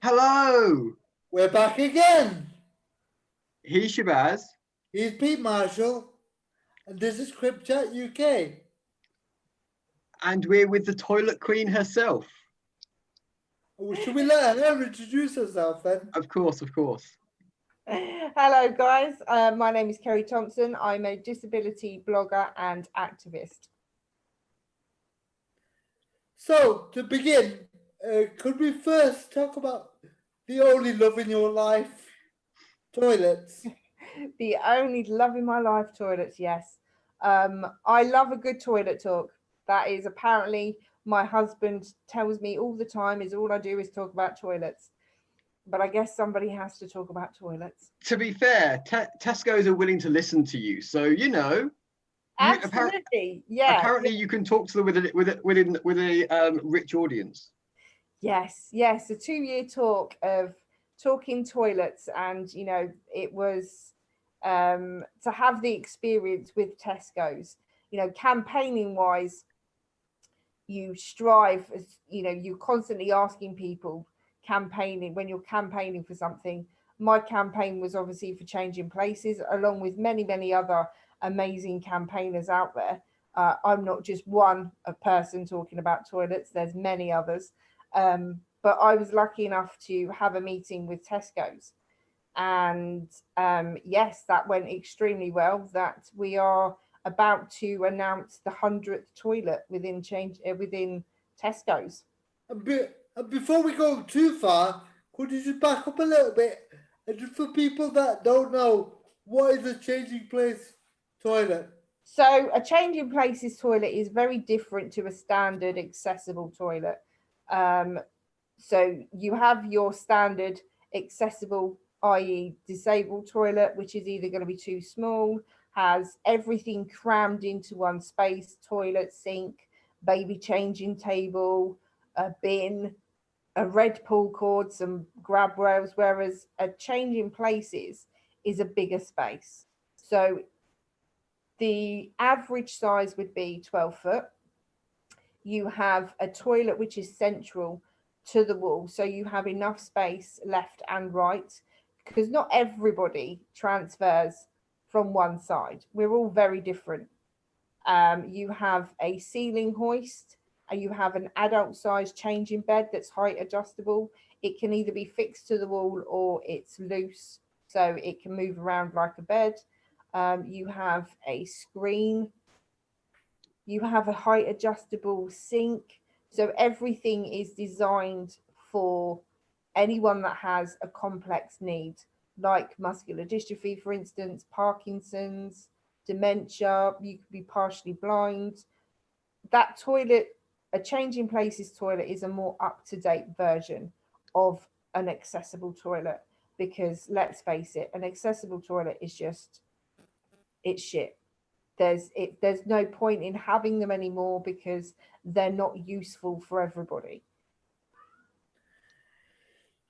Hello, We're back again. here's Shabazz, He's Pete Marshall, and this is Crib Chat UK. and we're with the toilet queen herself. Should we let her introduce herself then? Of course, of course. Hello, guys. My name is Kerry Thompson. I'm a disability blogger and activist. So, to begin, could we first talk about the only love in your life, toilets? The only love in my life, toilets, yes. I love a good toilet talk. That is apparently my husband tells me all the time is all I do is talk about toilets. But I guess somebody has to talk about toilets. To be fair, Tesco's are willing to listen to you, so Absolutely, yeah. Apparently, you can talk to them with a rich audience. Yes. A 2-year talk of talking toilets, and it was to have the experience with Tesco's. Campaigning wise, you strive as you're constantly asking people campaigning when you're campaigning for something. My campaign was obviously for changing places, along with many other amazing campaigners out there. I'm not just one a person talking about toilets, there's many others. But I was lucky enough to have a meeting with Tesco's, and yes, that went extremely well. That we are about to announce the 100th toilet within Tesco's. And before we go too far, could you just back up a little bit? And just for people that don't know, what is a changing place toilet? So a changing places toilet is very different to a standard accessible toilet. So you have your standard accessible, i.e. disabled toilet, which is either going to be too small, has everything crammed into one space: toilet, sink, baby changing table, a bin, a red pull cord, some grab rails, whereas a changing places is a bigger space. So the average size would be 12 foot. You have a toilet which is central to the wall, so you have enough space left and right, because not everybody transfers from one side. We're all very different. You have a ceiling hoist, and you have an adult size changing bed that's height adjustable. It can either be fixed to the wall or it's loose, so it can move around like a bed. You have a screen, you have a height adjustable sink. So everything is designed for anyone that has a complex need, like muscular dystrophy, for instance, Parkinson's, dementia. You could be partially blind. That toilet, a changing places toilet, is a more up-to-date version of an accessible toilet, because let's face it, an accessible toilet is just, it's shit. There's no point in having them anymore because they're not useful for everybody.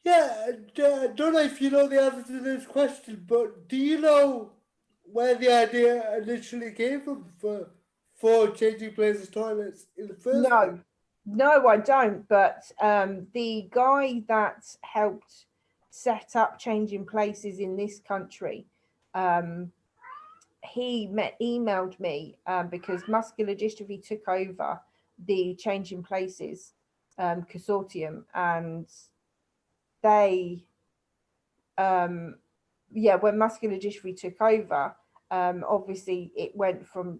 Yeah, I don't know if you know the answer to this question, but do you know where the idea initially came from for changing places toilets in the first place? No, I don't. But the guy that helped set up changing places in this country, emailed me because muscular dystrophy took over the changing places consortium, and they when muscular dystrophy took over, obviously it went from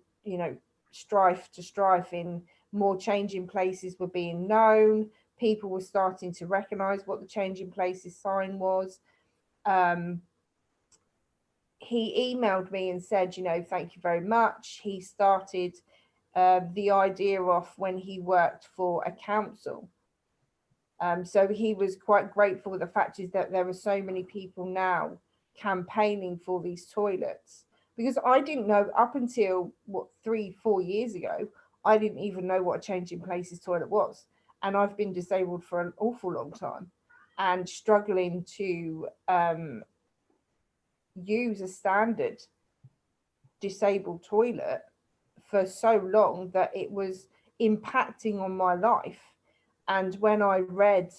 strife to strife. In more changing places were being known, people were starting to recognize what the changing places sign was. He emailed me and said, thank you very much. He started the idea off when he worked for a council. So he was quite grateful. The fact is that there are so many people now campaigning for these toilets, because I didn't know up until 3-4 years ago, I didn't even know what a changing places toilet was. And I've been disabled for an awful long time and struggling to use a standard disabled toilet for so long that it was impacting on my life. And when I read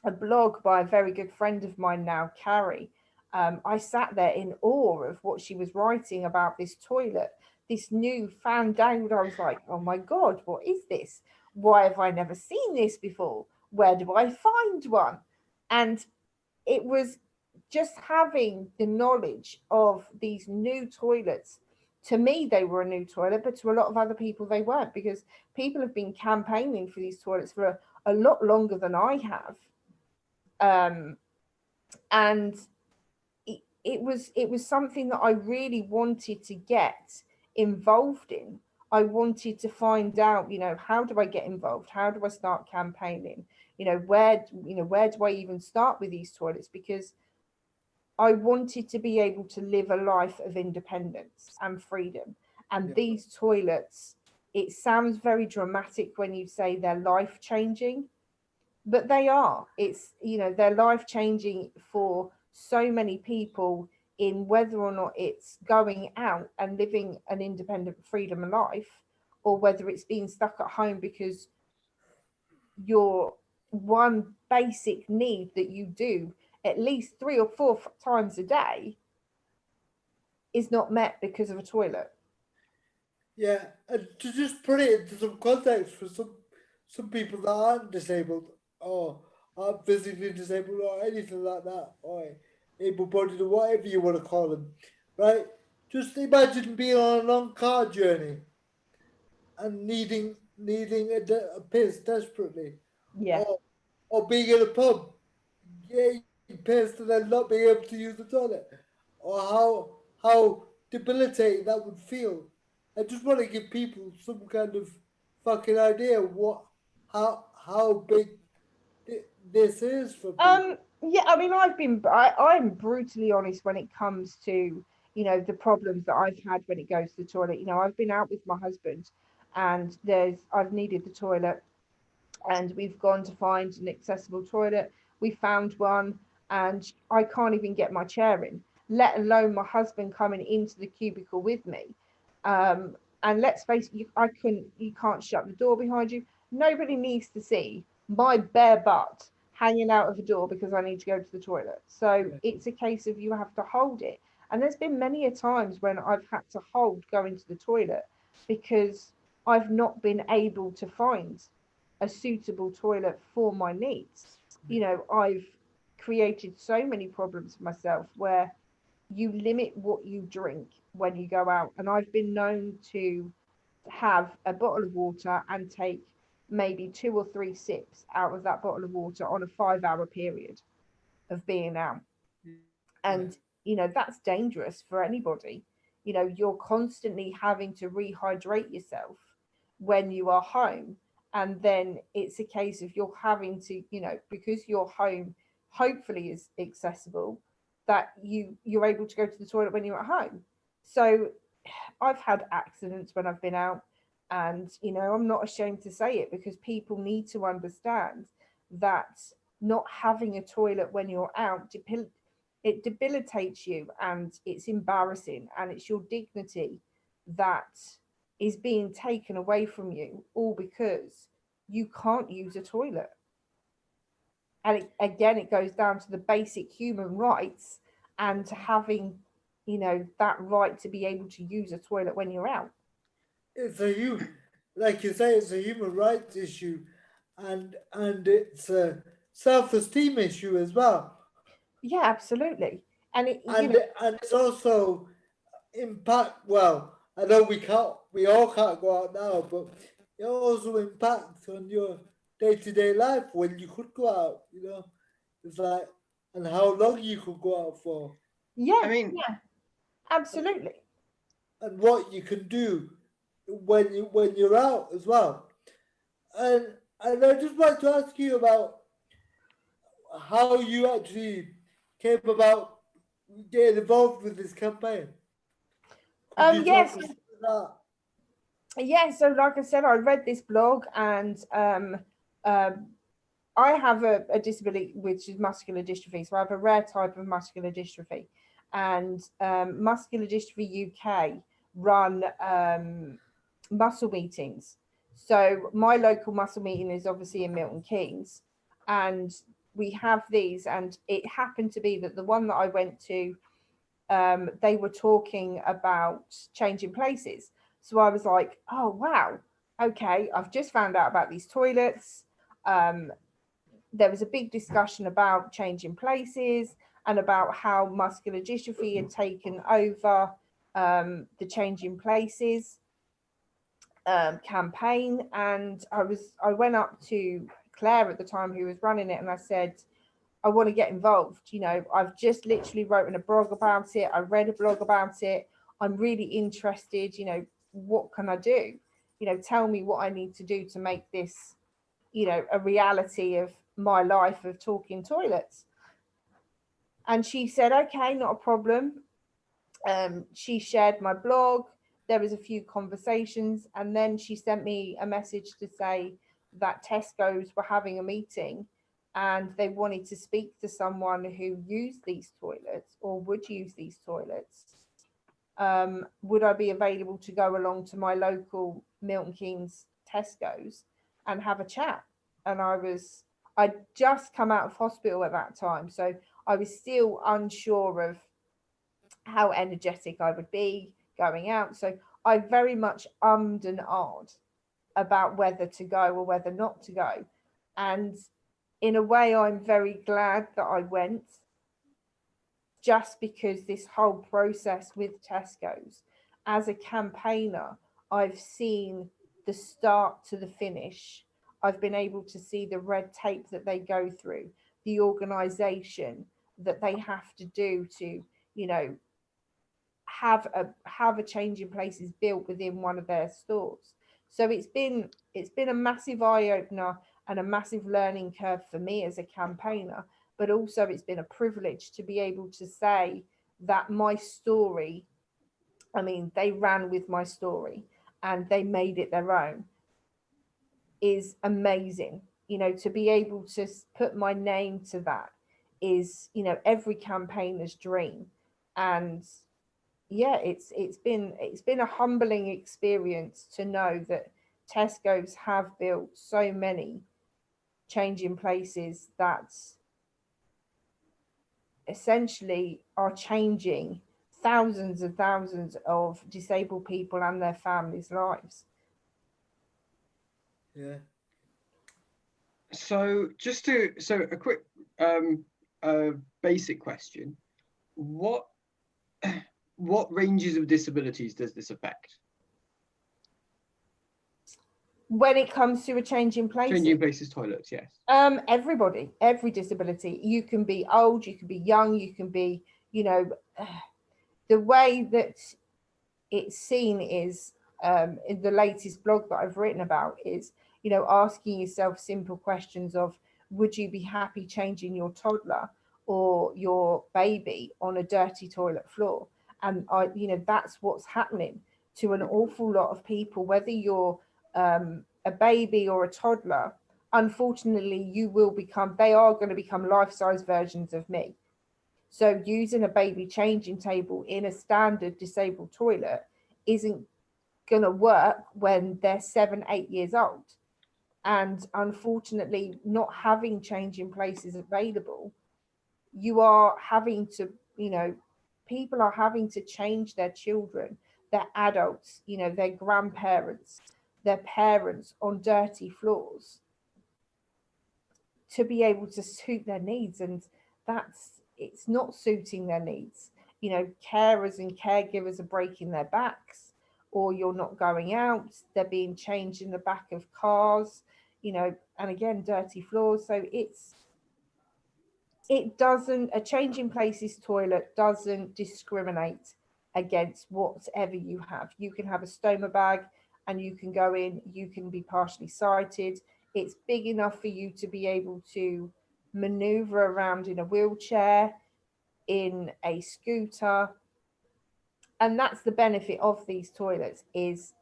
a blog by a very good friend of mine now, Kerry. I sat there in awe of what she was writing about this toilet, this new found download. I was like, oh my God, what is this? Why have I never seen this before? Where do I find one? And it was just having the knowledge of these new toilets. To me, they were a new toilet, but to a lot of other people, they weren't, because people have been campaigning for these toilets for a lot longer than I have. Um, and it was something that I really wanted to get involved in. I wanted to find out, how do I get involved? How do I start campaigning? Where do I even start with these toilets? Because I wanted to be able to live a life of independence and freedom. And Yeah. these toilets, it sounds very dramatic when you say they're life changing, but they are. They're life changing for so many people, in whether or not it's going out and living an independent freedom life, or whether it's being stuck at home because your one basic need that you do at least 3 or 4 times a day is not met because of a toilet. Yeah, and to just put it into some context for some people that aren't disabled or aren't physically disabled or anything like that, or able-bodied or whatever you want to call them, right? Just imagine being on a long car journey and needing a piss desperately, Yeah. or being in a pub, getting pissed and then not being able to use the toilet, or how debilitating that would feel. I just want to give people some kind of fucking idea what how big this is for people. Yeah, I mean, I'm brutally honest when it comes to, the problems that I've had when it goes to the toilet. I've been out with my husband, and I've needed the toilet, and we've gone to find an accessible toilet. We found one, and I can't even get my chair in, let alone my husband coming into the cubicle with me. And let's face it, you can't shut the door behind you. Nobody needs to see my bare butt hanging out of the door because I need to go to the toilet. So it's a case of you have to hold it. And there's been many a times when I've had to hold going to the toilet because I've not been able to find a suitable toilet for my needs. I've created so many problems for myself where you limit what you drink when you go out. And I've been known to have a bottle of water and take maybe 2 or 3 sips out of that bottle of water on a 5 hour period of being out. Yeah, And that's dangerous for anybody. You're constantly having to rehydrate yourself when you are home, and then it's a case of you're having to, because your home hopefully is accessible, that you're able to go to the toilet when you're at home. So I've had accidents when I've been out, and I'm not ashamed to say it, because people need to understand that not having a toilet when you're out, it debilitates you, and it's embarrassing, and it's your dignity that is being taken away from you, all because you can't use a toilet. And again, it goes down to the basic human rights, and to having, that right to be able to use a toilet when you're out. it's a like you say, it's a human rights issue, and it's a self-esteem issue as well, Yeah, absolutely. And and it's also impact. Well, I know we all can't go out now, but it also impacts on your day-to-day life when you could go out. It's like, and how long you could go out for, I yeah, mean, yeah, absolutely. and what you can do when you're out as well. And and I just want to ask you about how you actually came about getting involved with this campaign. Could you talk Yes, us through that? yeah. So, like I said, I read this blog, and um, I have a disability which is muscular dystrophy. So I have a rare type of muscular dystrophy, and Muscular Dystrophy UK run muscle meetings. So my local muscle meeting is obviously in Milton Keynes, and we have these, and it happened to be that the one that I went to, they were talking about changing places. So I was like, oh, wow, okay, I've just found out about these toilets. There was a big discussion about changing places and about how muscular dystrophy had taken over the changing places campaign. And I went up to Claire at the time, who was running it, and I said, I want to get involved. You know, I've just literally written a blog about it. I read a blog about it. I'm really interested. You know, what can I do? You know, tell me what I need to do to make this, you know, a reality of my life of talking toilets. And she said, okay, not a problem. She shared my blog. There was a few conversations, and then she sent me a message to say that Tesco's were having a meeting and they wanted to speak to someone who used these toilets or would use these toilets. Would I be available to go along to my local Milton Keynes Tesco's and have a chat? And I'd just come out of hospital at that time, so I was still unsure of how energetic I would be going out. So I very much ummed and ahed about whether to go or whether not to go. And in a way, I'm very glad that I went, just because this whole process with Tesco's, as a campaigner, I've seen the start to the finish. I've been able to see the red tape that they go through, the organisation that they have to do to, you know, have a change in places built within one of their stores. So it's been a massive eye opener and a massive learning curve for me as a campaigner, but also it's been a privilege to be able to say that my story, I mean, they ran with my story and they made it their own, is amazing. You know, to be able to put my name to that is, you know, every campaigner's dream. And yeah, it's been a humbling experience to know that Tesco's have built so many changing places that essentially are changing thousands and thousands of disabled people and their families' lives. Yeah. So a quick basic question: what ranges of disabilities does this affect? When it comes to a change in places, Changing places toilets, yes. Everybody, every disability. You can be old, you can be young, you can be, you know, the way that it's seen is, in the latest blog that I've written about, is, you know, asking yourself simple questions of, would you be happy changing your toddler or your baby on a dirty toilet floor? And you know, that's what's happening to an awful lot of people, whether you're a baby or a toddler. Unfortunately, they are going to become life-size versions of me. So using a baby changing table in a standard disabled toilet isn't going to work when they're 7, 8 years old. And unfortunately, not having changing places available, you are having to, you know, people are having to change their children, their adults, you know, their grandparents, their parents on dirty floors to be able to suit their needs. And it's not suiting their needs. You know, carers and caregivers are breaking their backs, or you're not going out, they're being changed in the back of cars, you know, and again, dirty floors. So a change in places toilet doesn't discriminate against whatever you have. You can have a stoma bag and you can go in, you can be partially sighted. It's big enough for you to be able to maneuver around in a wheelchair, in a scooter. And that's the benefit of these toilets, is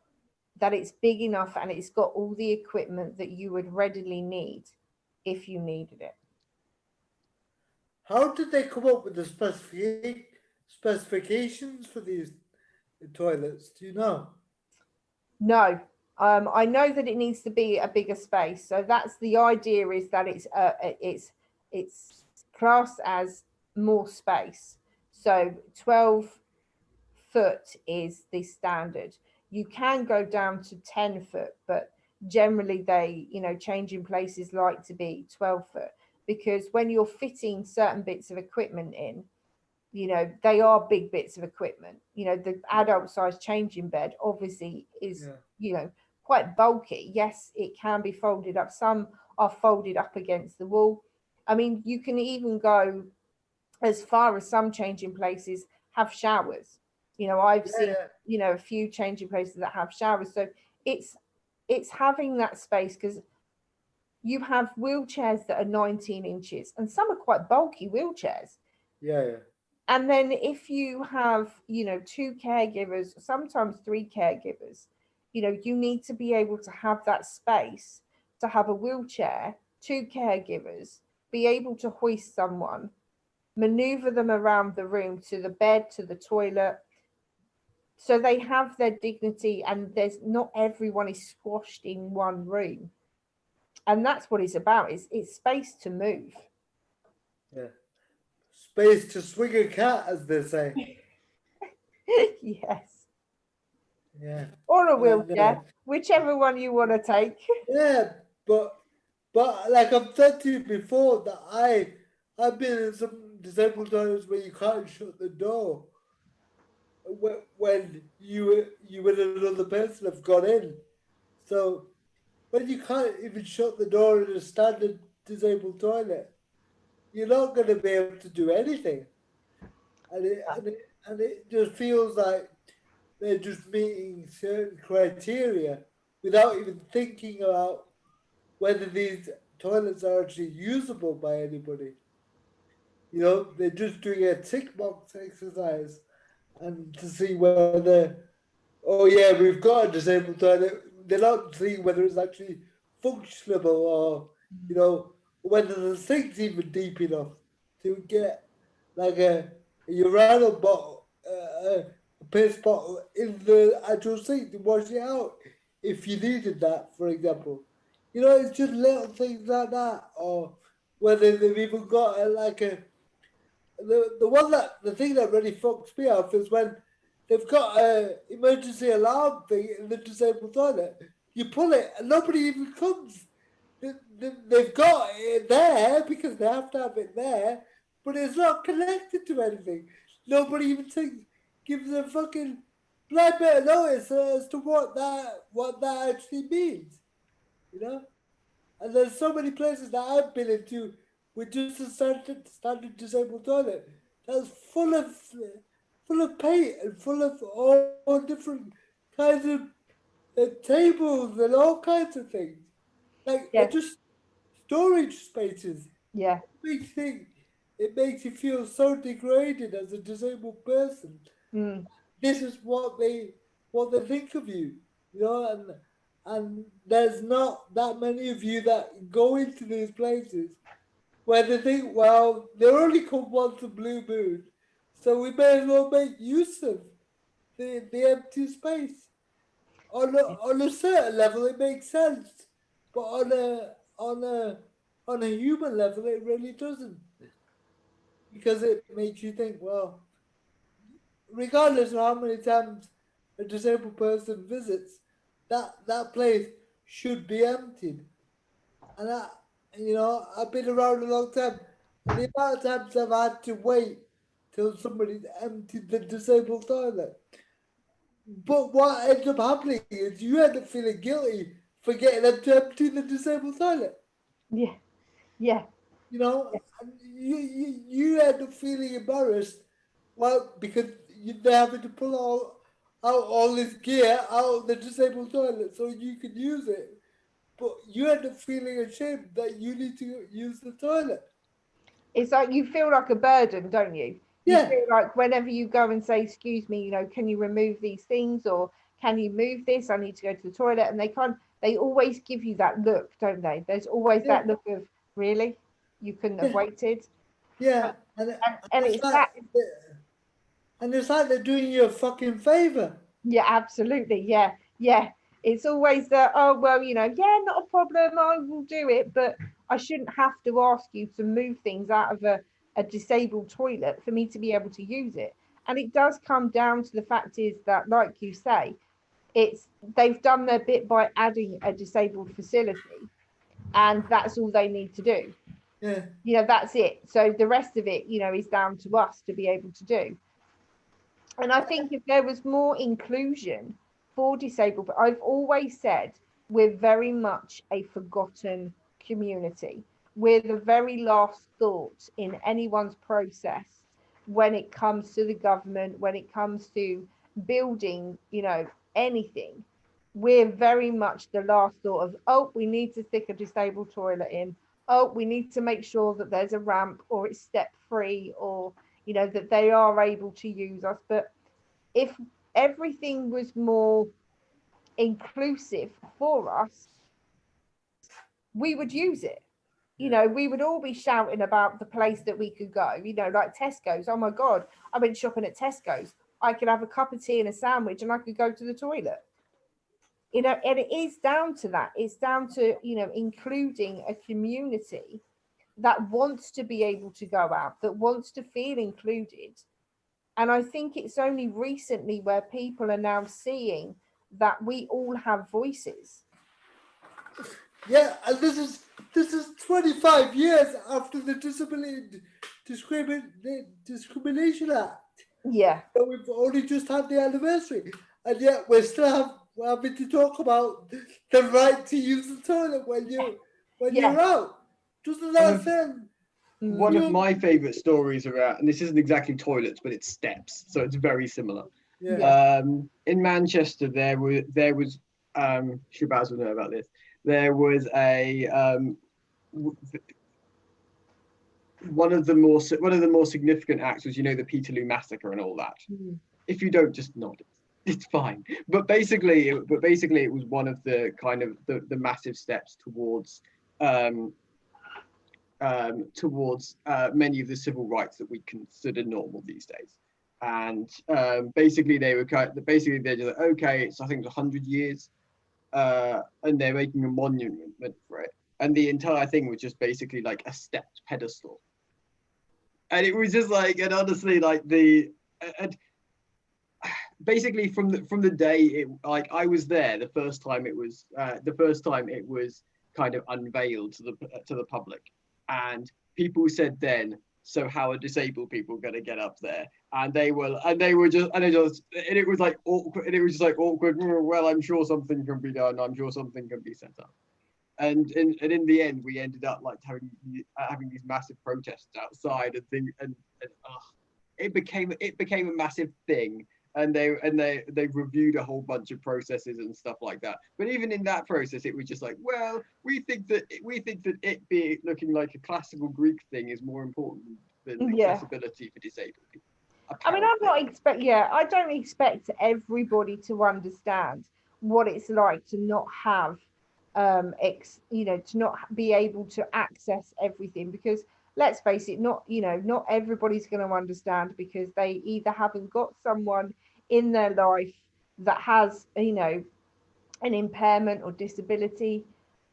that it's big enough and it's got all the equipment that you would readily need if you needed it. How did they come up with the specifications for these toilets? Do you know? No, I know that it needs to be a bigger space. So that's the idea, is that it's it's classed as more space. So 12 foot is the standard. You can go down to 10 foot, but generally they, changing places like to be 12 foot, because when you're fitting certain bits of equipment in, they are big bits of equipment. The adult size changing bed obviously is, quite bulky. Yes, it can be folded up. Some are folded up against the wall. I mean, you can even go as far as some changing places have showers. I've seen, a few changing places that have showers. So it's having that space, because you have wheelchairs that are 19 inches and some are quite bulky wheelchairs. Yeah. And then if you have, two caregivers, sometimes three caregivers, you need to be able to have that space to have a wheelchair, two caregivers, be able to hoist someone, maneuver them around the room to the bed, to the toilet. So they have their dignity, and there's not everyone is squashed in one room. And that's what it's about. It's space to move. Yeah. Space to swing a cat, as they say. Yes. Yeah. Or a wheelchair, whichever one you want to take. Yeah, but like I've said to you before, that I've been in some disabled toilets where you can't shut the door when you and another person have gone in. So when you can't even shut the door in a standard disabled toilet, you're not going to be able to do anything, and it just feels like they're just meeting certain criteria without even thinking about whether these toilets are actually usable by anybody. They're just doing a tick box exercise and to see whether, oh yeah, we've got a disabled toilet. They're not seeing whether it's actually functionable, or, whether the sink's even deep enough to get like a urinal bottle, a piss bottle in the actual sink to wash it out if you needed that, for example. It's just little things like that, or whether they've even got the thing that really fucks me off is when they've got a emergency alarm thing in the disabled toilet. You pull it and nobody even comes. They've got it there because they have to have it there, but it's not connected to anything. Nobody even gives a fucking blind bit of notice as to what that actually means. And there's so many places that I've been into with just a standard disabled toilet that's full of paint and full of all different kinds of tables and all kinds of things. Like they're just storage spaces. Yeah. It makes you feel so degraded as a disabled person. This is what they think of you, and there's not that many of you that go into these places where they think, well, they only come once a blue moon, so we may as well make use of the empty space. On a certain level, it makes sense, but on a human level, it really doesn't, because it makes you think, well, regardless of how many times a disabled person visits, that place should be emptied. And I've been around a long time, and the amount of times I've had to wait till somebody's emptied the disabled toilet. But what ends up happening is you end up feeling guilty for getting them to empty the disabled toilet. Yeah. Yeah. And you end up feeling embarrassed, well, because they're having to pull out all this gear out of the disabled toilet so you can use it. But you end up feeling ashamed that you need to use the toilet. It's like you feel like a burden, don't you? You feel like whenever you go and say, excuse me, can you remove these things, or can you move this? I need to go to the toilet. And they always give you that look, don't they? There's always that look of, really? You couldn't have waited? Yeah. And it's like, and it's like they're doing you a fucking favor. Yeah, absolutely. Yeah. It's always the, oh, well, yeah, not a problem. I will do it. But I shouldn't have to ask you to move things out of a disabled toilet for me to be able to use it. And it does come down to the fact is that, like you say, it's they've done their bit by adding a disabled facility, and that's all they need to do. Yeah. That's it. So the rest of it, is down to us to be able to do. And I think if there was more inclusion for disabled, I've always said we're very much a forgotten community. We're the very last thought in anyone's process when it comes to the government, when it comes to building, anything. We're very much the last thought of, oh, we need to stick a disabled toilet in. Oh, we need to make sure that there's a ramp or it's step free, or that they are able to use us. But if everything was more inclusive for us, we would use it. We would all be shouting about the place that we could go, like Tesco's. Oh my God, I went shopping at Tesco's. I could have a cup of tea and a sandwich and I could go to the toilet. And it is down to that. It's down to, including a community that wants to be able to go out, that wants to feel included. And I think it's only recently where people are now seeing that we all have voices. Yeah, and this is 25 years after the Discrimination Act. Yeah. So we've only just had the anniversary, and yet we're still having to talk about the right to use the toilet when you're out. Doesn't that sound? One of my favourite stories around, and this isn't exactly toilets, but it's steps, so it's very similar. Yeah. In Manchester, there was Shabazz will know about this. There was one of the more significant acts was, the Peterloo massacre and all that. If you don't, just nod. It's fine. But basically, it was one of the kind of the massive steps towards many of the civil rights that we consider normal these days. And basically they're just like, okay, it's, I think it's 100 years, and they're making a monument for it. And the entire thing was just basically like a stepped pedestal. And it was just like, and honestly, like basically from the day I was there the first time it was kind of unveiled to the public, and people said then, so how are disabled people going to get up there? And it was like awkward. Well, I'm sure something can be done. I'm sure something can be set up. And in the end, we ended up like having these massive protests outside and it became a massive thing. And they reviewed a whole bunch of processes and stuff like that. But even in that process, it was just like, well, we think that it be looking like a classical Greek thing is more important than accessibility for disabled people. I mean, I don't expect everybody to understand what it's like to not have, to not be able to access everything, because let's face it, not everybody's going to understand, because they either haven't got someone in their life that has, an impairment or disability,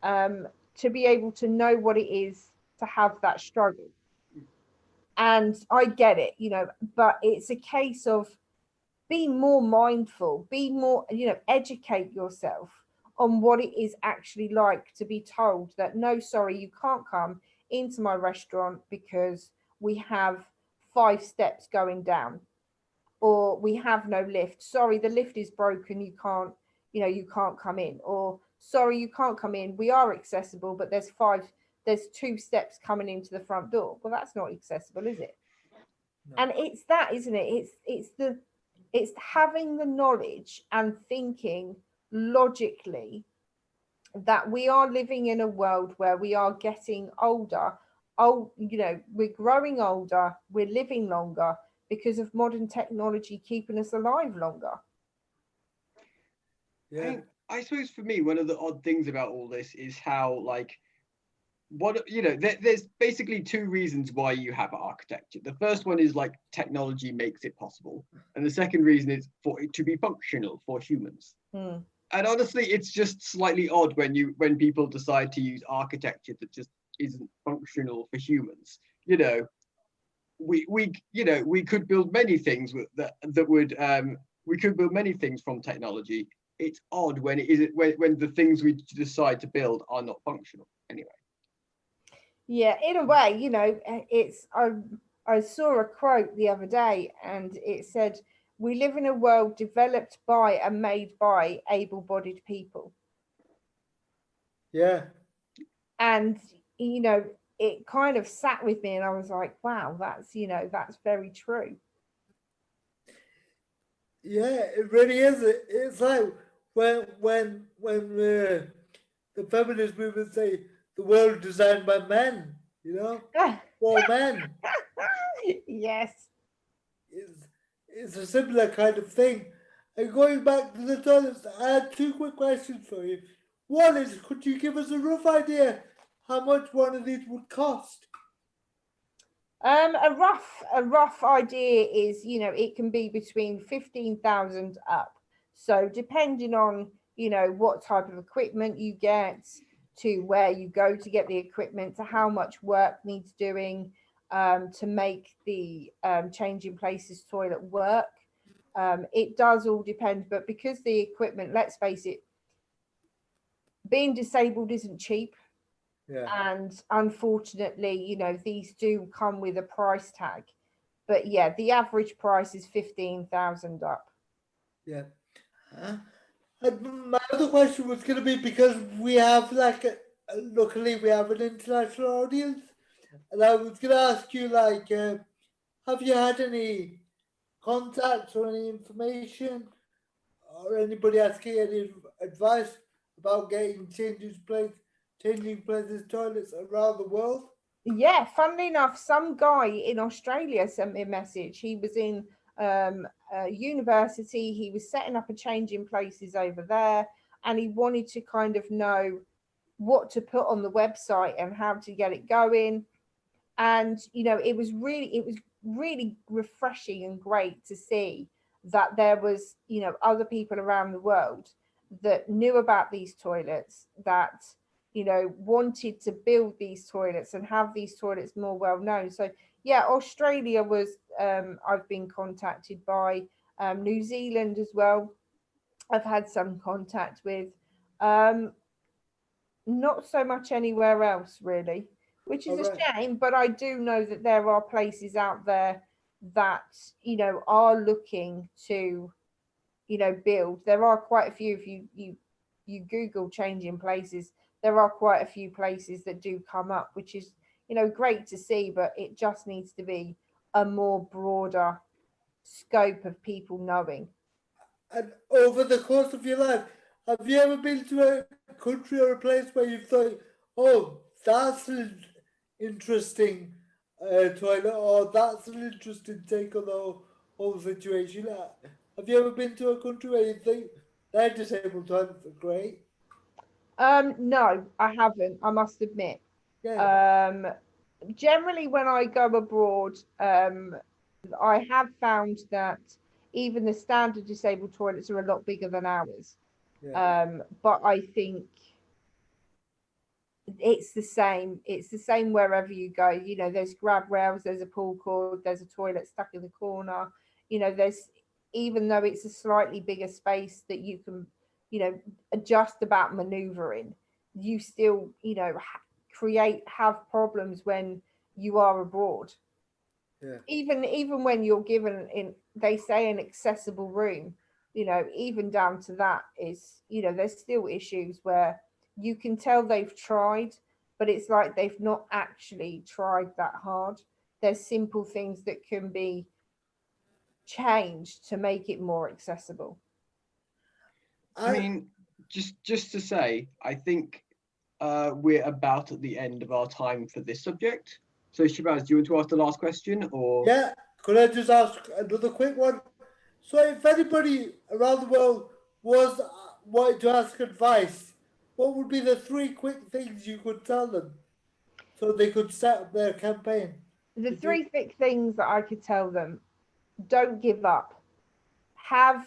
to be able to know what it is to have that struggle. And I get it, but it's a case of be more mindful, be more, educate yourself on what it is actually like to be told that, no, sorry, you can't come into my restaurant because we have 5 steps going down, or we have no lift. Sorry, the lift is broken. You can't come in. Or sorry, you can't come in. We are accessible, but there's 2 steps coming into the front door. Well, that's not accessible, is it? No. And it's that, isn't it? It's having the knowledge and thinking logically that we are living in a world where we are getting older. We're growing older, we're living longer because of modern technology keeping us alive longer. Yeah. I suppose for me, one of the odd things about all this is how, like, there's basically 2 reasons why you have architecture. The first one is like technology makes it possible, and the second reason is for it to be functional for humans. And honestly, it's just slightly odd when people decide to use architecture that just isn't functional for humans. You know, we could build many things that would we could build many things from technology. It's odd when it is when the things we decide to build are not functional anyway. Yeah, in a way, it's I saw a quote the other day, and it said, "We live in a world developed by and made by able-bodied people." Yeah. And it kind of sat with me, and I was like, wow, that's very true. Yeah, it really is. It's like when the feminist movement say the world designed by men, for men. Yes. It's a similar kind of thing. And going back to the toilets, I had two quick questions for you. One is, could you give us a rough idea how much one of these would cost? A rough idea is, it can be between 15,000 up. So depending on, what type of equipment you get, to where you go to get the equipment, to how much work needs doing, to make the changing places toilet work. It does all depend, but because the equipment, let's face it, being disabled isn't cheap. Yeah. And unfortunately, these do come with a price tag. But yeah, the average price is 15,000 up. Yeah. And my other question was going to be, because we have luckily we have an international audience, and I was going to ask you have you had any contacts or any information or anybody asking any advice about getting changing places toilets around the world? Yeah, funnily enough, some guy in Australia sent me a message. He was in a university, he was setting up a change in places over there, and he wanted to kind of know what to put on the website and how to get it going. And it was really refreshing and great to see that there was other people around the world that knew about these toilets, that wanted to build these toilets and have these toilets more well known. So yeah, Australia was, I've been contacted by, New Zealand as well, I've had some contact with. um not so much anywhere else really, which is All a right. shame, but I do know that there are places out there that are looking to build. There are quite a few. If you Google changing places, there are quite a few places that do come up, which is great to see, but it just needs to be a more broader scope of people knowing. And over the course of your life, have you ever been to a country or a place where you thought, oh, that's an interesting toilet, or that's an interesting take on the whole situation? Have you ever been to a country where you think their disabled toilets are great? No, I haven't, I must admit. Yeah, um Generally when I go abroad, I have found that even the standard disabled toilets are a lot bigger than ours. yeah, But I think it's the same wherever you go. There's grab rails, there's a pull cord, there's a toilet stuck in the corner. There's, even though it's a slightly bigger space that you can adjust about maneuvering, you still have problems when you are abroad. yeah. Even when you're given, in they say, an accessible room, even down to that is, there's still issues where you can tell they've tried, but it's like they've not actually tried that hard. There's simple things that can be changed to make it more accessible. I I mean, just to say, I think we're about at the end of our time for this subject. So Shabazz, do you want to ask the last question, or Yeah, could I just ask another quick one? So, if anybody around the world was wanting to ask advice, what would be the three quick things you could tell them so they could set up their campaign? The to do? three thick things that I could tell them: don't give up. Have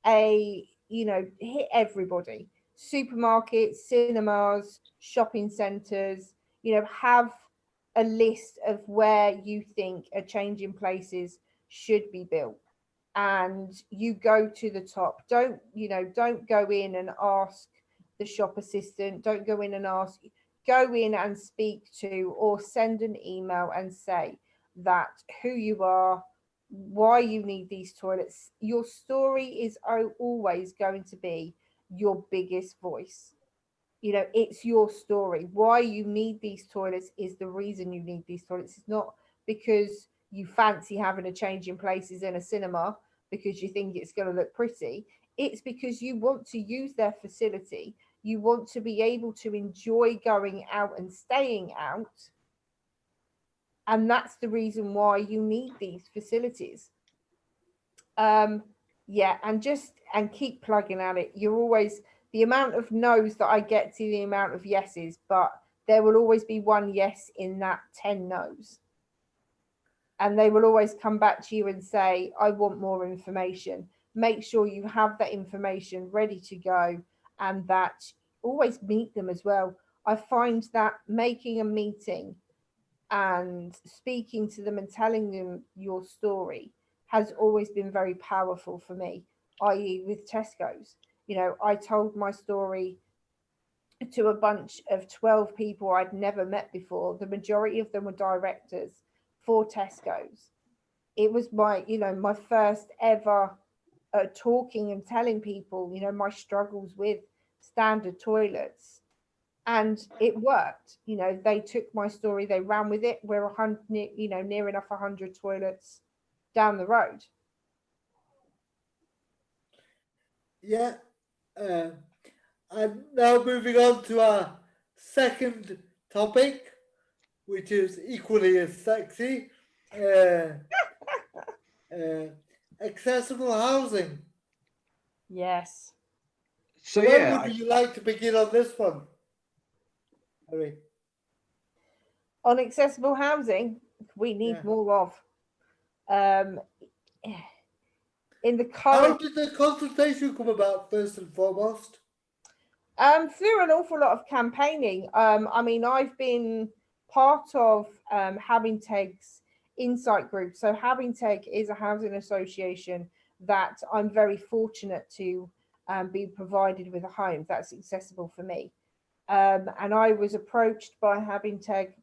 hit everybody: supermarkets, cinemas, shopping centres. have a list of where you think a change in places should be built, and you go to the top. Don't go in and ask the shop assistant, don't go in and ask, go in and speak to or send an email and say that who you are, why you need these toilets. Your story is always going to be your biggest voice. It's your story. Why you need these toilets is the reason you need these toilets. It's not because you fancy having a change in places in a cinema because you think it's going to look pretty. It's because you want to use their facility. You want to be able to enjoy going out and staying out. And that's the reason why you need these facilities. Yeah, and keep plugging at it. You're always, the amount of no's that I get to the amount of yeses, but there will always be one yes in that 10 no's. And they will always come back to you and say, I want more information. Make sure you have that information ready to go, and that always meet them as well. I find that making a meeting and speaking to them and telling them your story has always been very powerful for me, i.e. with Tesco's. I told my story to a bunch of 12 people I'd never met before. The majority of them were directors for Tesco's. It was my first ever talking and telling people, my struggles with standard toilets. And it worked. They took my story, they ran with it. We're near enough 100 toilets down the road. Yeah. And now moving on to our second topic, which is equally as sexy. Accessible housing. Yes. So When yeah, would you like to begin on this one? Harry? On accessible housing, we need more of. In the How current, did the consultation come about, first and foremost? through an awful lot of campaigning. I've been part of Havingteg's Insight Group. So Havingteg is a housing association that I'm very fortunate to be provided with a home that's accessible for me. And I was approached by Havingteg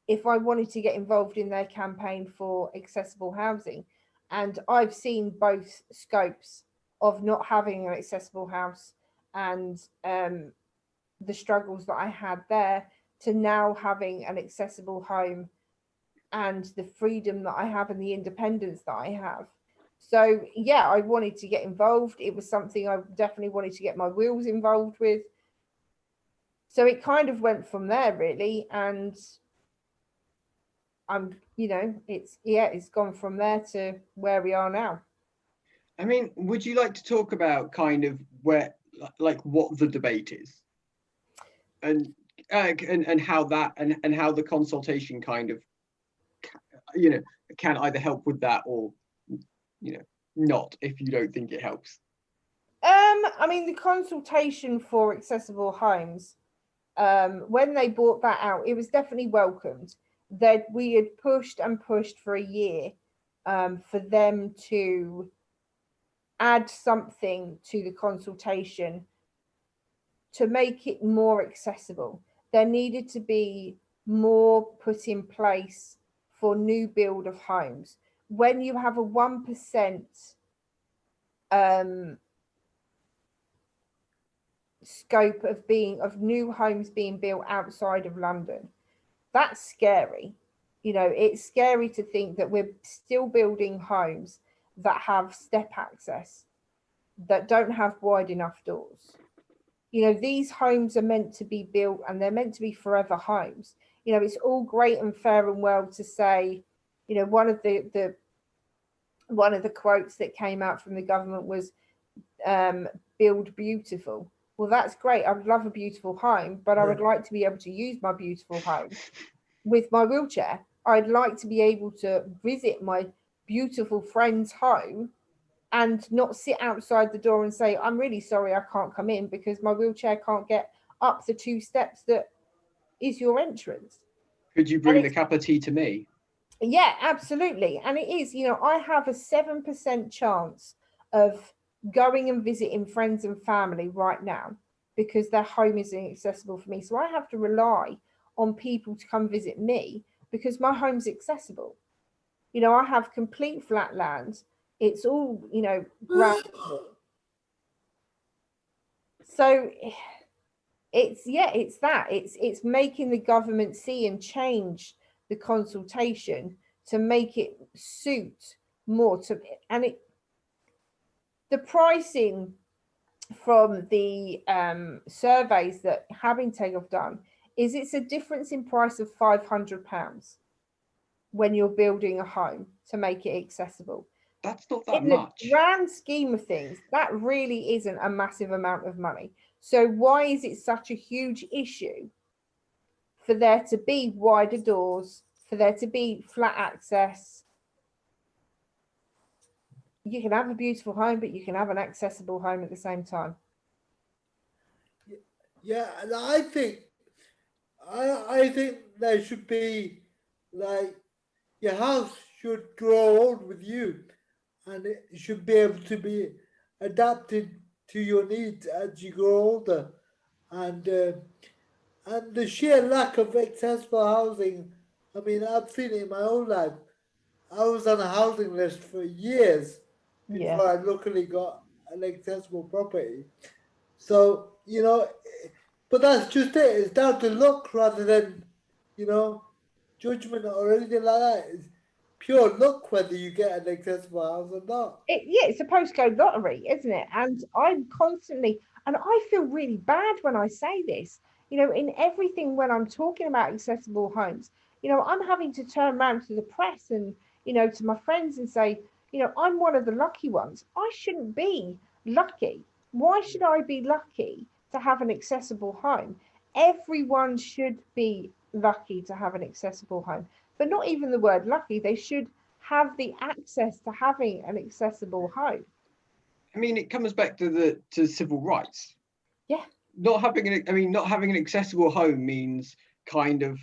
if I wanted to get involved in their campaign for accessible housing. And I've seen both scopes of not having an accessible house and the struggles that I had there, to now having an accessible home and the freedom that I have and the independence that I have. So yeah, I wanted to get involved. It was something I definitely wanted to get my wheels involved with. So it kind of went from there, really. And it's gone from there to where we are now. I mean, would you like to talk about kind of where, like, what the debate is, and how that and how the consultation kind of, can either help with that or, not, if you don't think it helps. The consultation for accessible homes, when they brought that out, it was definitely welcomed. That we had pushed and pushed for a year for them to add something to the consultation to make it more accessible. There needed to be more put in place for new build of homes. When you have a 1% scope of new homes being built outside of London, that's scary. It's scary to think that we're still building homes that have step access, that don't have wide enough doors. These homes are meant to be built and they're meant to be forever homes. It's all great and fair and well to say, one of the quotes that came out from the government was build beautiful. Well, that's great. I would love a beautiful home, but I would like to be able to use my beautiful home with my wheelchair. I'd like to be able to visit my beautiful friend's home and not sit outside the door and say, I'm really sorry, I can't come in because my wheelchair can't get up the 2 steps that is your entrance. Could you bring the cup of tea to me? Yeah, absolutely. And it is, I have a 7% chance of going and visiting friends and family right now because their home is inaccessible for me. So I have to rely on people to come visit me because my home's accessible. I have complete flat land. It's all, ground. So it's making the government see and change the consultation to make it suit more to, and the pricing from the surveys that Habintag have done is it's a difference in price of £500 when you're building a home to make it accessible. That's not that In much. the grand scheme of things, that really isn't a massive amount of money. So why is it such a huge issue for there to be wider doors, for there to be flat access? You can have a beautiful home, but you can have an accessible home at the same time. Yeah, and I think there should be like your house should grow old with you, and it should be able to be adapted to your needs as you grow older, and uh, and the sheer lack of accessible housing. I mean, I've seen it in my own life. I was on a housing list for years Yeah. before I luckily got an accessible property. So, but that's just it. It's down to luck rather than, you know, judgment or anything like that. It's pure luck whether you get an accessible house or not. It's a postcode lottery, isn't it? And I'm constantly, and I feel really bad when I say this, in everything when I'm talking about accessible homes, I'm having to turn around to the press and, to my friends and say, I'm one of the lucky ones. I shouldn't be lucky. Why should I be lucky to have an accessible home? Everyone should be lucky to have an accessible home, but not even the word lucky. They should have the access to having an accessible home. I mean, it comes back to civil rights. Yeah. Not having an accessible home means kind of.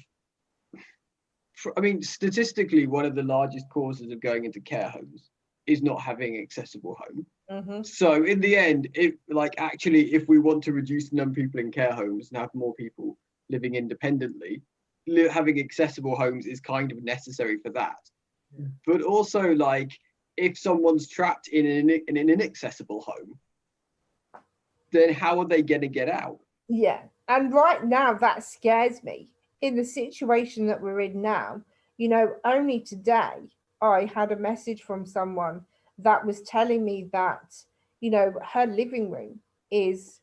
I mean, statistically, one of the largest causes of going into care homes is not having an accessible home. Mm-hmm. So in the end, if we want to reduce the number of people in care homes and have more people living independently, having accessible homes is kind of necessary for that. Yeah. But also, if someone's trapped in an inaccessible home, then how are they going to get out? Yeah. And right now, that scares me. In the situation that we're in now, only today I had a message from someone that was telling me that, her living room is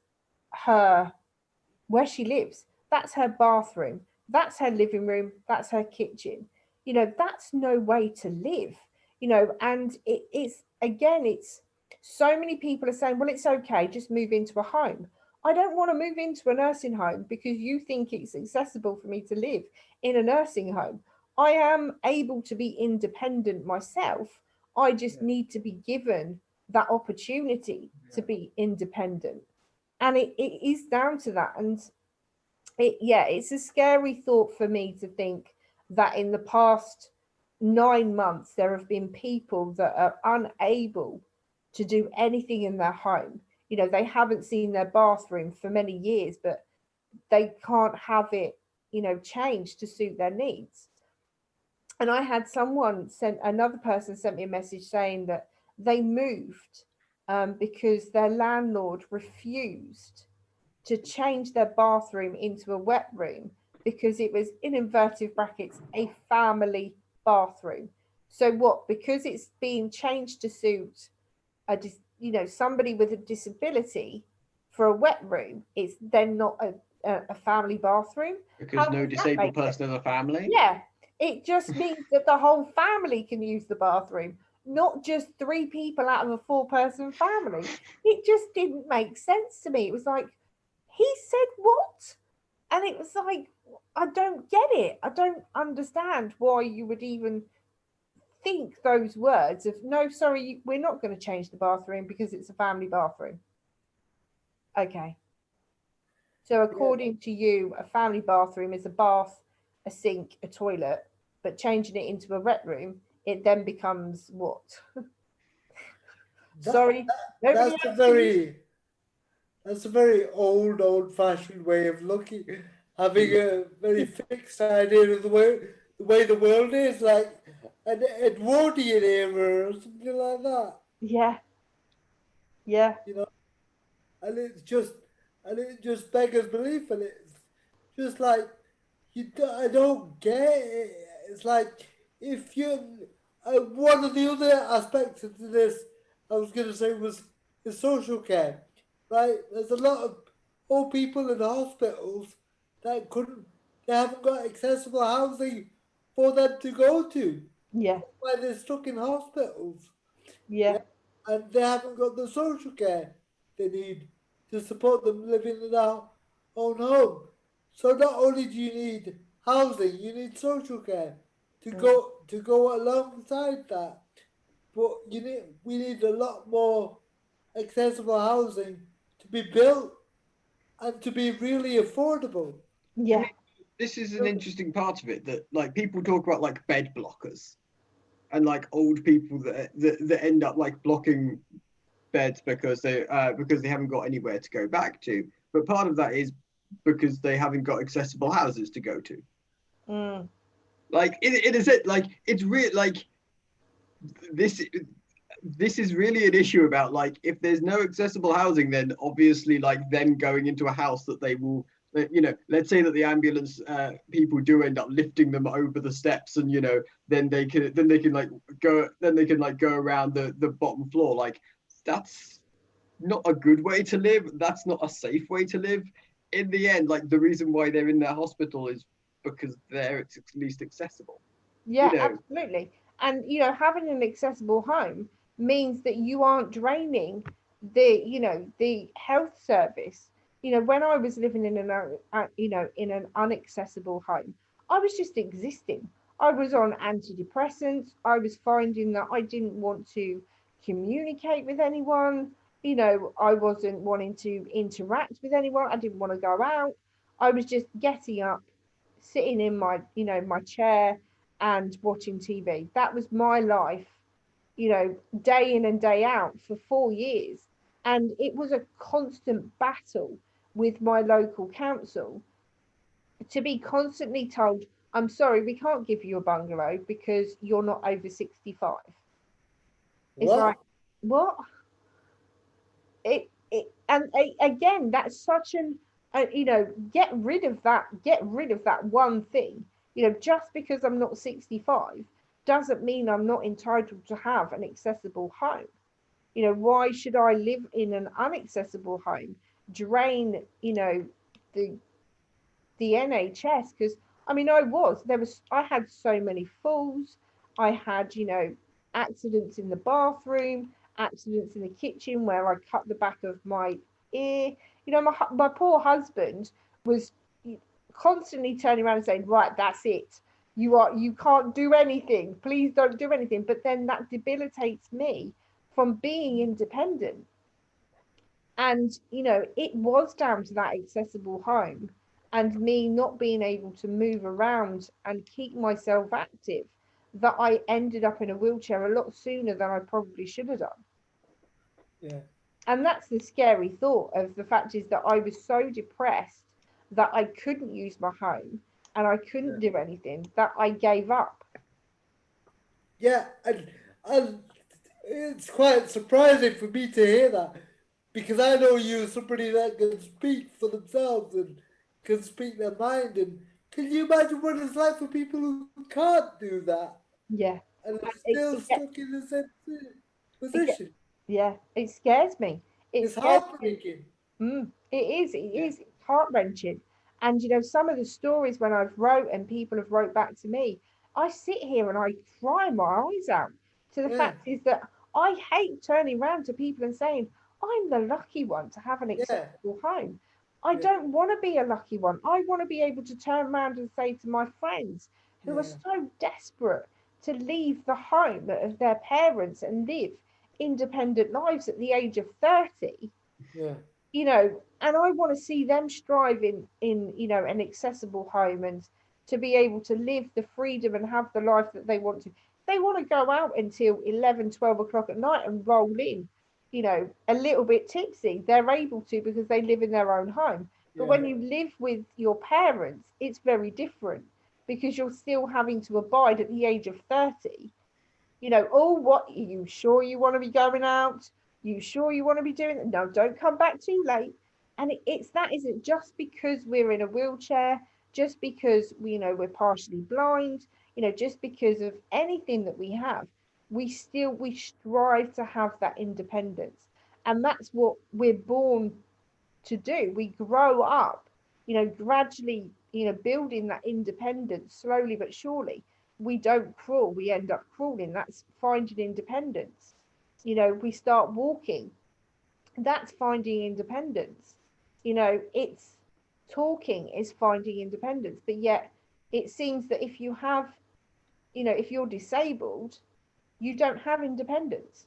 where she lives. That's her bathroom. That's her living room. That's her kitchen. That's no way to live, and it's so many people are saying, well, it's okay, just move into a home. I don't want to move into a nursing home because you think it's accessible for me to live in a nursing home. I am able to be independent myself. I just need to be given that opportunity to be independent. And it is down to that. And it's a scary thought for me to think that in the past 9 months, there have been people that are unable to do anything in their home. They haven't seen their bathroom for many years, but they can't have it, changed to suit their needs. And I had another person sent me a message saying that they moved because their landlord refused to change their bathroom into a wet room because it was, in inverted brackets, a family bathroom. So what? Because it's being changed to suit somebody with a disability for a wet room, it's then not a family bathroom. Because no disabled person has a family? Yeah, it just means that the whole family can use the bathroom, not just 3 people out of a 4-person family. It just didn't make sense to me. It was like, he said what? And it was like, I don't get it. I don't understand why you would even think those words of, no, sorry, we're not going to change the bathroom because it's a family bathroom. Okay. So according to you, a family bathroom is a bath, a sink, a toilet, but changing it into a wet room, it then becomes what? That, Sorry, nobody that's a else can use. very old-fashioned way of looking, having a very fixed idea of the way the world is, like an Edwardian era or something like that. Yeah, yeah, You know, and it just beggars belief, and it's just like I don't get it. It's like if you one of the other aspects of this I was going to say was the social care, right? There's a lot of old people in hospitals that couldn't, they haven't got accessible housing for them to go to. yeah, That's why they're stuck in hospitals. yeah, Yeah, and they haven't got the social care they need to support them living in their own home. So not only do you need housing, you need social care mm, to go alongside that. But we need a lot more accessible housing to be built and to be really affordable. I yeah, mean, this is an interesting part of it that like people talk about like bed blockers and like old people that end up like blocking beds because they haven't got anywhere to go back to. But part of that is because they haven't got accessible houses to go to. mm, Like it is it like it's real like this this is really an issue about like if there's no accessible housing, then obviously like them going into a house that they will, you know, let's say that the ambulance people do end up lifting them over the steps, and you know then they can like go around the bottom floor. Like that's not a good way to live. That's not a safe way to live. In the end, like the reason why they're in their hospital is because there it's least accessible. You yeah, know, absolutely. And having an accessible home means that you aren't draining the health service. When I was living in in an unaccessible home, I was just existing. I was on antidepressants. I was finding that I didn't want to communicate with anyone. I wasn't wanting to interact with anyone. I didn't want to go out. I was just getting up, sitting in my chair and watching TV. That was my life, day in and day out for 4 years. And it was a constant battle with my local council to be constantly told, I'm sorry, we can't give you a bungalow because you're not over 65. It's like, What? what? Again, that's such an get rid of that one thing. Just because I'm not 65 doesn't mean I'm not entitled to have an accessible home. Why should I live in an unaccessible home, drain the the NHS? Because I mean, I had so many falls. I had accidents in the bathroom, accidents in the kitchen where I cut the back of my ear. My poor husband was constantly turning around and saying, right, that's it, you can't do anything, please don't do anything. But then that debilitates me from being independent. And it was down to that accessible home and me not being able to move around and keep myself active that I ended up in a wheelchair a lot sooner than I probably should have done. Yeah. And that's the scary thought of the fact is that I was so depressed that I couldn't use my home and I couldn't Yeah. do anything, that I gave up. Yeah, and it's quite surprising for me to hear that because I know you as somebody that can speak for themselves and can speak their mind. And can you imagine what it's like for people who can't do that Yeah. and are It, still it, stuck in the same it, position? yeah, it scares me. It It's scares me. heartbreaking. It is. It Yeah, is heart wrenching. And some of the stories when I've wrote and people have wrote back to me, I sit here and I cry my eyes out. To the yeah, fact is that I hate turning around to people and saying I'm the lucky one to have an yeah, acceptable home. I yeah, don't want to be a lucky one. I want to be able to turn around and say to my friends who are yeah, so desperate to leave the home of their parents and live independent lives at the age of 30, yeah. you know, and I want to see them striving in, you know, an accessible home and to be able to live the freedom and have the life that they want to. They want to go out until 11, 12 o'clock at night and roll in, you know, a little bit tipsy. They're able to because they live in their own home. But Yeah. when you live with your parents, it's very different because you're still having to abide at the age of 30, you know, oh, what are you sure you want to be going out? You sure you want to be doing it? No, don't come back too late. And it's that isn't just because we're in a wheelchair, just because we, you know, we're partially blind, you know, just because of anything that we have, we strive to have that independence. And that's what we're born to do. We grow up, you know, gradually, you know, building that independence slowly but surely. We don't crawl, we end up crawling. That's finding independence. You know, we start walking, that's finding independence. You know, it's talking is finding independence. But yet it seems that if you have, you know, if you're disabled, you don't have independence.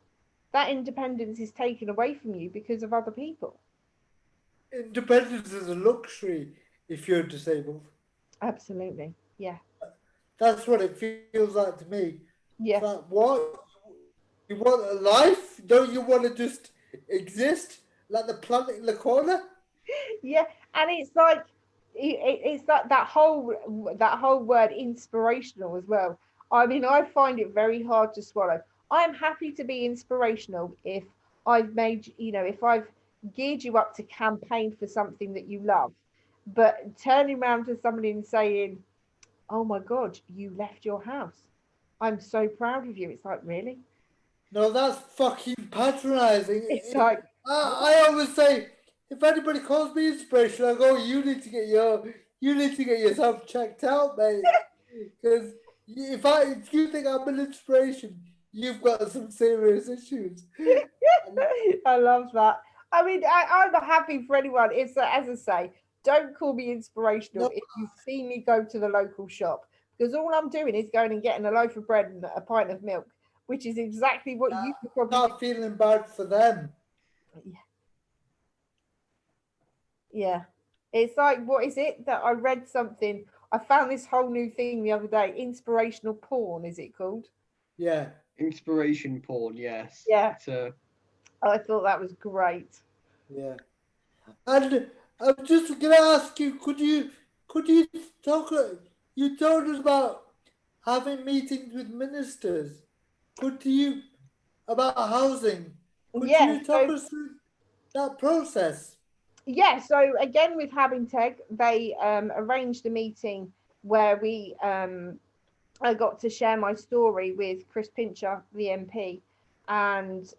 That independence is taken away from you because of other people. Independence is a luxury if you're disabled. Absolutely. Yeah. That's what it feels like to me. It's Yeah. like, what? You want a life? Don't you want to just exist like the planet in the corner? Yeah, and it's like it's like that whole word inspirational as well. I mean, I find it very hard to swallow. I am happy to be inspirational if I've made, you know, if I've geared you up to campaign for something that you love. But turning around to somebody and saying, oh my god, you left your house, I'm so proud of you, it's like, really? No, that's fucking patronizing. It's like, I always say, if anybody calls me inspirational, I go, you need to get yourself checked out, mate. Because if you think I'm an inspiration, you've got some serious issues. And I love that. I mean, I'm happy for anyone. It's as I say, don't call me inspirational no, if you see me go to the local shop because all I'm doing is going and getting a loaf of bread and a pint of milk, which is exactly what you could probably do. not feeling bad for them. Yeah, yeah. It's like, what is it that I read something? I found this whole new thing the other day. Inspirational porn, is it called? Yeah, Inspiration porn, yes. Yeah, It's a I thought that was great. yeah. And I'm just gonna ask you, could you talk? You told us about having meetings with ministers. Could you about housing? Could Yeah, you talk so us through that process? yeah, so again with Habinteg, they arranged a meeting where I got to share my story with Chris Pincher, the MP, and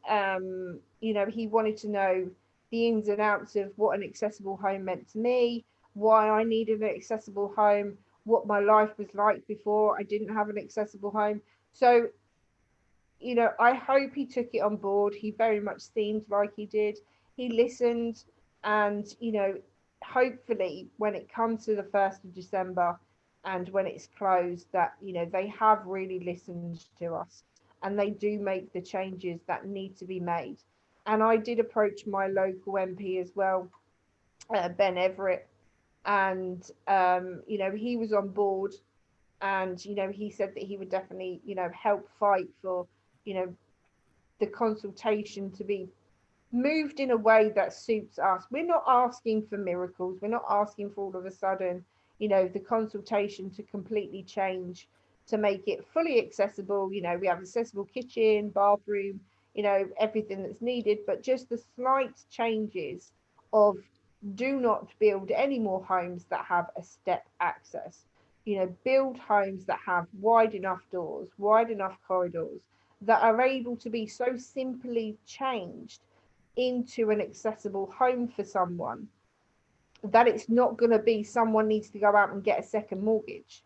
you know, he wanted to know the ins and outs of what an accessible home meant to me, why I needed an accessible home, what my life was like before I didn't have an accessible home. So, you know, I hope he took it on board. He very much seemed like he did. He listened, and you know, hopefully, when it comes to the 1st of December and when it's closed, that you know, they have really listened to us and they do make the changes that need to be made. And I did approach my local MP as well, Ben Everett, and you know, he was on board, and you know, he said that he would definitely, you know, help fight for, you know, the consultation to be moved in a way that suits us. We're not asking for miracles. We're not asking for all of a sudden, you know, the consultation to completely change to make it fully accessible. You know, we have accessible kitchen, bathroom, you know, everything that's needed, but just the slight changes of do not build any more homes that have a step access. You know, build homes that have wide enough doors, wide enough corridors that are able to be so simply changed into an accessible home for someone that it's not going to be someone needs to go out and get a second mortgage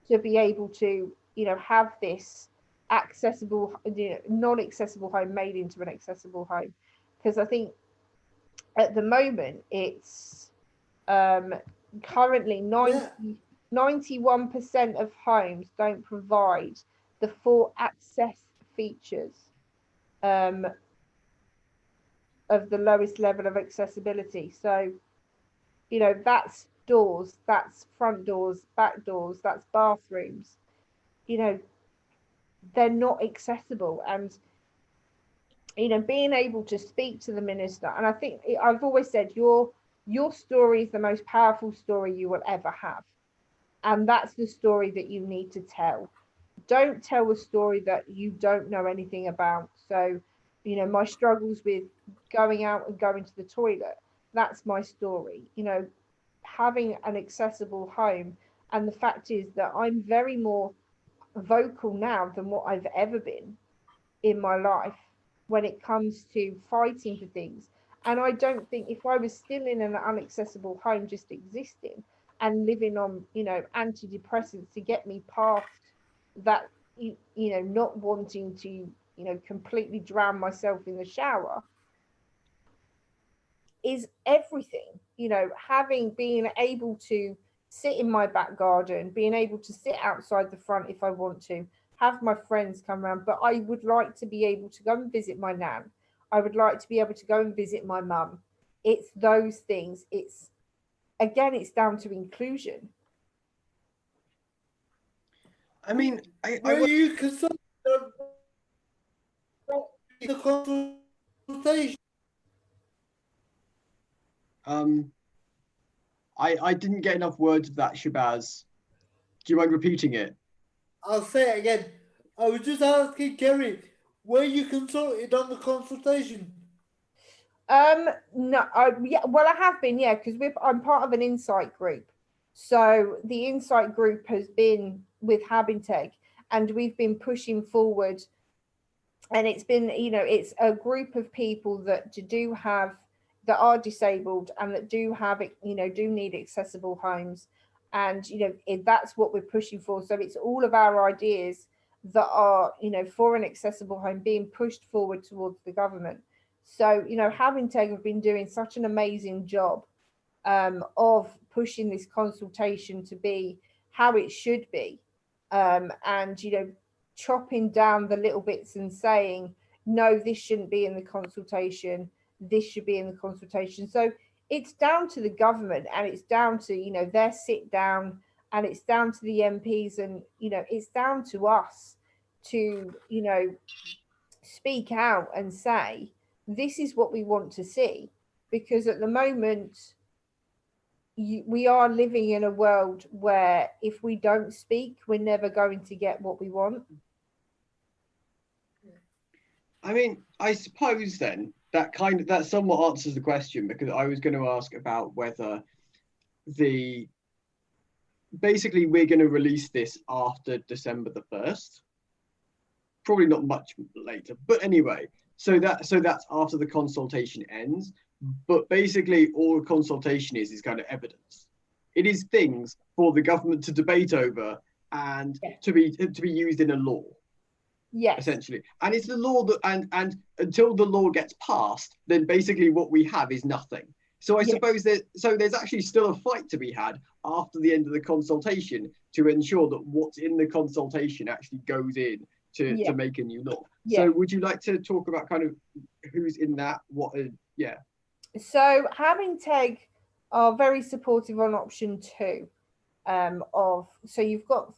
to be able to, you know, have this accessible, you know, non-accessible home made into an accessible home. Because I think at the moment it's um, currently Yeah, 91% of homes don't provide the full access features. Um, of the lowest level of accessibility. So, you know, that's doors, that's front doors, back doors, that's bathrooms. You know, they're not accessible. And, you know, being able to speak to the minister, and I think I've always said your story is the most powerful story you will ever have. And that's the story that you need to tell. Don't tell a story that you don't know anything about. So, you know, my struggles with going out and going to the toilet, that's my story. You know, having an accessible home. And the fact is that I'm very more vocal now than what I've ever been in my life when it comes to fighting for things. And I don't think if I was still in an inaccessible home just existing and living on, you know, antidepressants to get me past that, you know, not wanting to, you know, completely drown myself in the shower is everything. You know, having being able to sit in my back garden, being able to sit outside the front if I want to, have my friends come around. But I would like to be able to go and visit my nan. I would like to be able to go and visit my mum. It's those things. It's again, it's down to inclusion. I mean, Were you consulted on the consultation? I didn't get enough words of that, Shabazz. Do you mind repeating it? I'll say it again. I was just asking Kerry, were you consulted on the consultation? No, yeah, well, I have been, yeah, because I'm part of an insight group. So the insight group has been with Habinteg, and we've been pushing forward. And it's been, you know, it's a group of people that do have that are disabled and that do have, you know, do need accessible homes. And, you know, that's what we're pushing for. So it's all of our ideas that are, you know, for an accessible home being pushed forward towards the government. So, you know, Habinteg have been doing such an amazing job of pushing this consultation to be how it should be. And, you know, chopping down the little bits and saying, no, this shouldn't be in the consultation, this should be in the consultation. So it's down to the government, and it's down to, you know, their sit down, and it's down to the MPs, and, you know, it's down to us to, you know, speak out and say, this is what we want to see. Because at the moment, we are living in a world where if we don't speak, we're never going to get what we want. I mean, I suppose then that somewhat answers the question, because I was going to ask about whether basically we're going to release this after December the 1st. Probably not much later, but anyway, so that's after the consultation ends. But basically all the consultation is kind of evidence. It is things for the government to debate over and to be used in a law. Yes. Essentially. And it's the law that and until the law gets passed, then basically what we have is nothing. So I suppose there's actually still a fight to be had after the end of the consultation to ensure that what's in the consultation actually goes in to make a new law. So would you like to talk about kind of who's in that? So Habinteg are very supportive on option 2. So you've got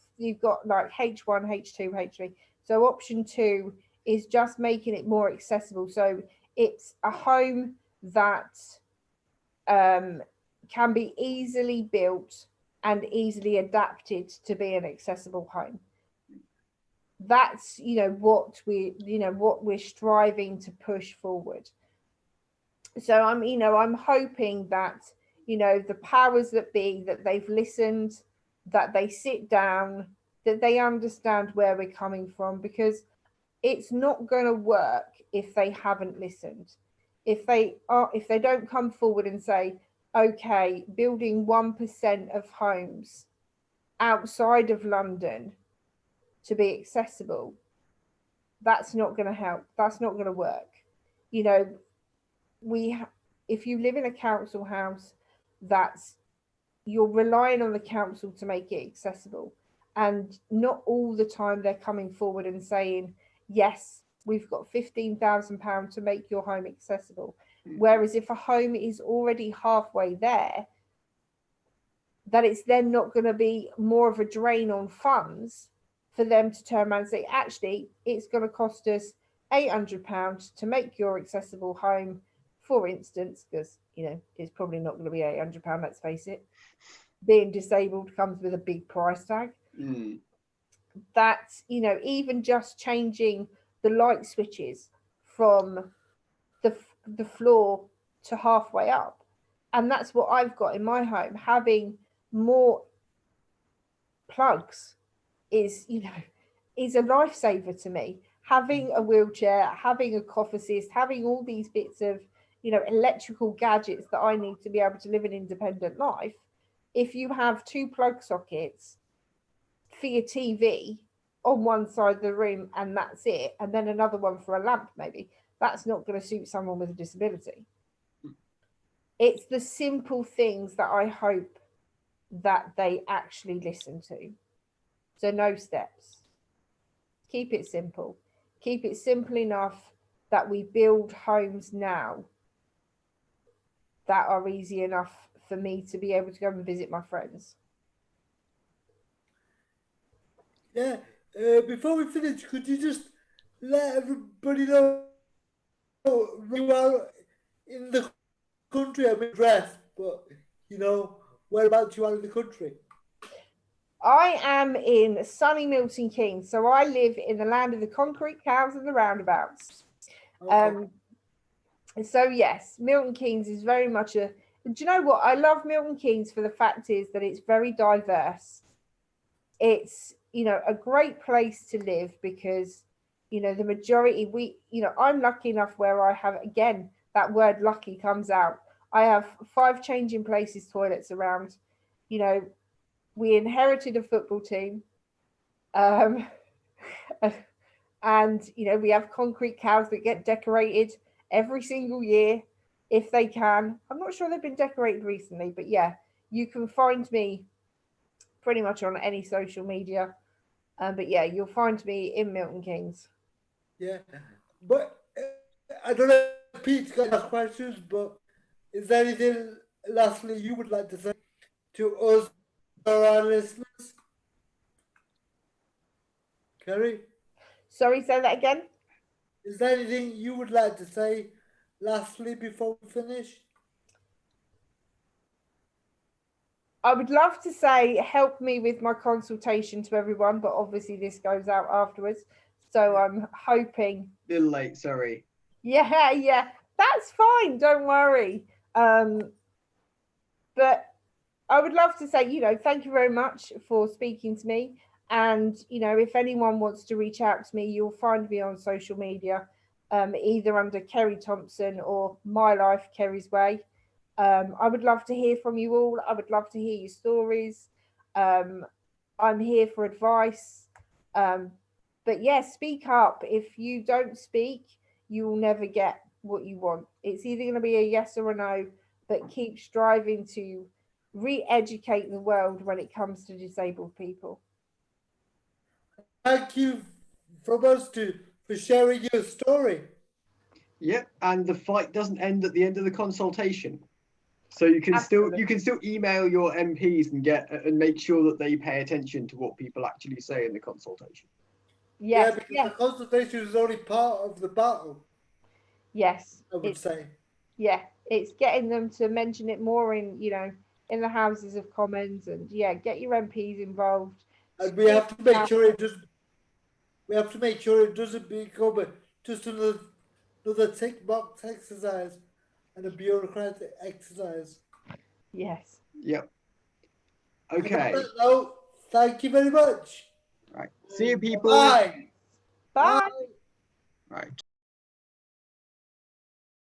like H1, H2, H3. So option 2 is just making it more accessible. So it's a home that can be easily built and easily adapted to be an accessible home. That's, you know, what we're striving to push forward. So I'm hoping that, you know, the powers that be, that they've listened, that they sit down, that they understand where we're coming from, because it's not going to work if they haven't listened. If they don't come forward and say, okay, building 1% of homes outside of London to be accessible, that's not going to help. That's not going to work. You know, if you live in a council house, you're relying on the council to make it accessible, and not all the time they're coming forward and saying, yes, we've got £15,000 to make your home accessible. Whereas if a home is already halfway there, that it's then not going to be more of a drain on funds for them to turn around and say, actually, it's going to cost us £800 to make your accessible home, for instance, because, you know, it's probably not going to be £800, let's face it. Being disabled comes with a big price tag. That, you know, even just changing the light switches from the floor to halfway up. And that's what I've got in my home. Having more plugs is, you know, is a lifesaver to me. Having a wheelchair, having a cough assist, having all these bits of, you know, electrical gadgets that I need to be able to live an independent life. If you have 2 plug sockets for your TV on one side of the room and that's it, and then another one for a lamp maybe, that's not going to suit someone with a disability. It's the simple things that I hope that they actually listen to. So no steps. Keep it simple. Keep it simple enough that we build homes now that are easy enough for me to be able to go and visit my friends. Yeah. Before we finish, could you just let everybody know where you are in the country? I mean, address, but you know, whereabouts you are in the country. I am in sunny Milton Keynes, so I live in the land of the concrete cows and the roundabouts. Okay. So yes, Milton Keynes is very much a. Do you know what? I love Milton Keynes for the fact is that it's very diverse. It's, you know, a great place to live because, you know, the majority I'm lucky enough where I have, again, that word lucky comes out. I have 5 changing places toilets around. You know, we inherited a football team. And, you know, we have concrete cows that get decorated every single year if they can. I'm not sure they've been decorated recently, but yeah, you can find me pretty much on any social media. But yeah, you'll find me in Milton Keynes. Yeah. But I don't know if Pete's got enough questions, but is there anything lastly you would like to say to us or our listeners? Kerry? Sorry, say that again. Is there anything you would like to say lastly before we finish? I would love to say help me with my consultation to everyone, but obviously this goes out afterwards. So I'm hoping. A little late, sorry. Yeah, that's fine. Don't worry. But I would love to say, you know, thank you very much for speaking to me. And, you know, if anyone wants to reach out to me, you'll find me on social media, either under Kerry Thompson or My Life Kerry's Way. I would love to hear from you all. I would love to hear your stories. I'm here for advice. But yeah, speak up. If you don't speak, you will never get what you want. It's either going to be a yes or a no, but keep striving to re-educate the world when it comes to disabled people. Thank you from us for sharing your story. Yep, and the fight doesn't end at the end of the consultation. So you can still email your MPs and make sure that they pay attention to what people actually say in the consultation. Yes, because the consultation is only part of the battle. Yes, I would say. Yeah, it's getting them to mention it more in, you know, in the Houses of Commons, and yeah, get your MPs involved. And we have to make sure it doesn't. We have to make sure it doesn't become just another tick box exercise and a bureaucratic exercise. Yes. Yep. Okay. No, thank you very much. Right. See you, people. Bye. Bye. Right.